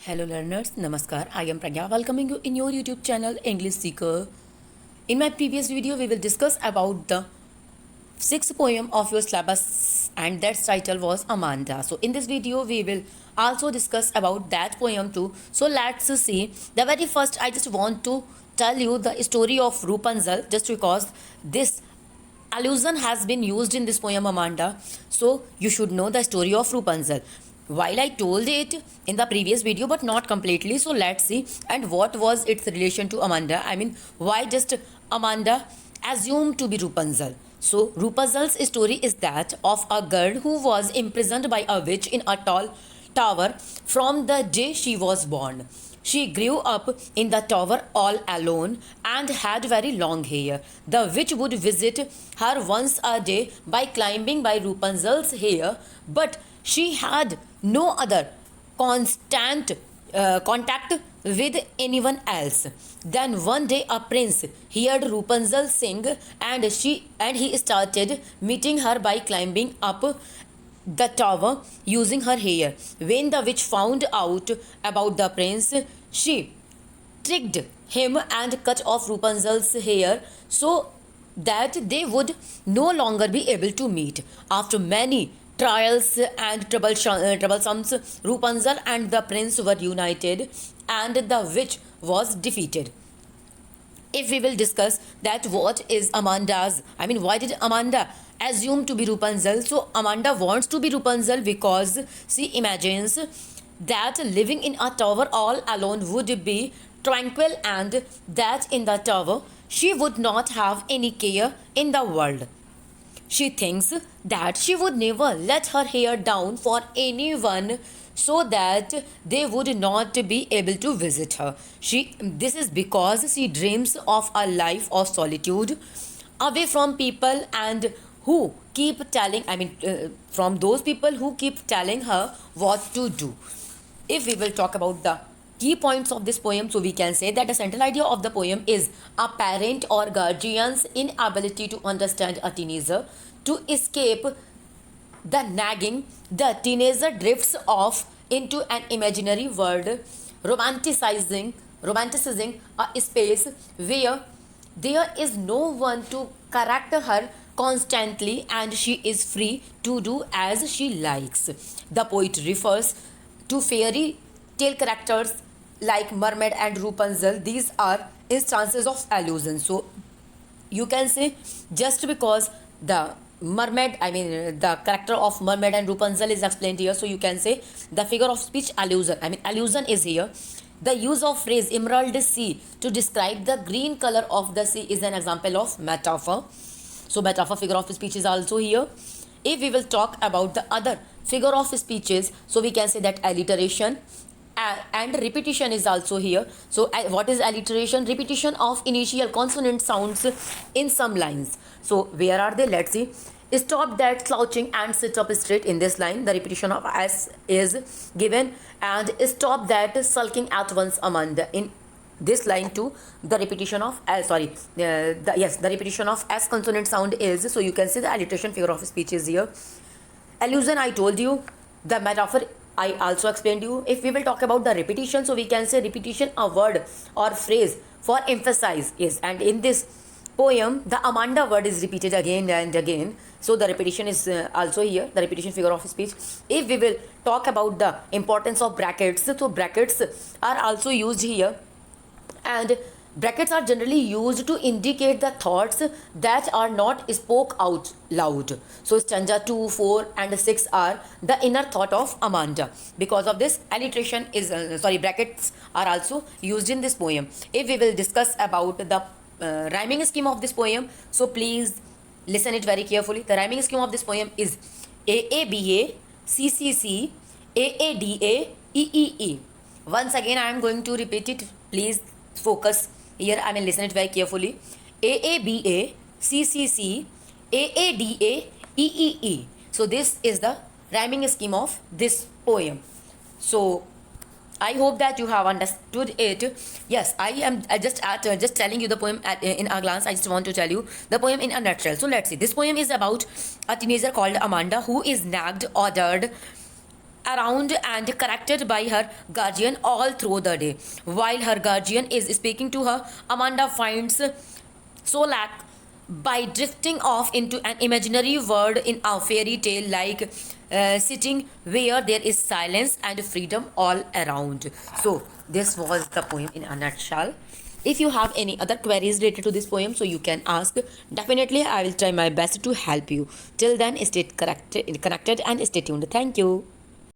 Hello learners, Namaskar. I am Pragya welcoming you in your YouTube channel English Seeker. In my previous video, we will discuss about the sixth poem of your syllabus and that title was Amanda. So in this video, we will also discuss about that poem too. So let's see. The very first, I just want to tell you the story of Rapunzel just because this allusion has been used in this poem Amanda. So you should know the story of Rapunzel. While I told it in the previous video but not completely, so let's see and what was its relation to Amanda. I mean, why just Amanda assumed to be Rapunzel. So Rapunzel's story is that of a girl who was imprisoned by a witch in a tall tower from the day she was born. She grew up in the tower all alone and had very long hair. The witch would visit her once a day by climbing by Rapunzel's hair, but she had no other constant contact with anyone else. Then one day a prince heard Rapunzel sing and he started meeting her by climbing up the tower using her hair. When the witch found out about the prince, she tricked him and cut off Rapunzel's hair so that they would no longer be able to meet. After many trials and troublesomes, Rapunzel and the prince were united and the witch was defeated. If we will discuss that what is why did Amanda assume to be Rapunzel? So Amanda wants to be Rapunzel because she imagines that living in a tower all alone would be tranquil and that in the tower she would not have any care in the world. She thinks that she would never let her hair down for anyone so that they would not be able to visit her. This is because she dreams of a life of solitude away from people and who keep telling from those people who keep telling her what to do. If we will talk about the key points of this poem, so we can say that the central idea of the poem is a parent or guardian's inability to understand a teenager. To escape the nagging, the teenager drifts off into an imaginary world, romanticizing a space where there is no one to correct her constantly and she is free to do as she likes. The poet refers to fairy tale characters like mermaid and Rapunzel. These are instances of allusion. So you can say just because the the character of mermaid and Rapunzel is explained here, so you can say the figure of speech allusion. Allusion is here. The use of phrase emerald sea to describe the green color of the sea is an example of metaphor. So metaphor, figure of speech is also here. If we will talk about the other figure of speeches, so we can say that alliteration and repetition is also here. So what is alliteration? Repetition of initial consonant sounds in some lines. So where are they? Let's see. Stop that slouching and sit up straight. In this line, the repetition of S is given, and stop that sulking at once, Amanda. In this line too, the repetition of the repetition of S consonant sound is, so you can see the alliteration figure of speech is here. Allusion, I told you. The metaphor, I also explained you. If we will talk about the repetition, so we can say repetition, a word or phrase for emphasize is, and in this poem the Amanda word is repeated again and again, so the repetition is also here, the repetition figure of speech. If we will talk about the importance of brackets, so brackets are also used here, and brackets are generally used to indicate the thoughts that are not spoke out loud. So stanza 2, 4 and 6 are the inner thought of Amanda. Because of this, alliteration is brackets are also used in this poem. If we will discuss about the rhyming scheme of this poem, so please listen it very carefully. The rhyming scheme of this poem is AABA, CCC, AADA, EEE. Once again, I am going to repeat it. Please focus here. Listen it very carefully. AABA, CCC, AADA, EEE. So this is the rhyming scheme of this poem. So I hope that you have understood it. Yes, I am just telling you the poem in a glance. I just want to tell you the poem in a nutshell. So let's see. This poem is about a teenager called Amanda who is nagged, ordered, around and corrected by her guardian all through the day. While her guardian is speaking to her, Amanda finds solace by drifting off into an imaginary world in a fairy tale, like sitting where there is silence and freedom all around. So this was the poem in a nutshell. If you have any other queries related to this poem, so you can ask. Definitely I will try my best to help you. Till then, stay connected and stay tuned. Thank you.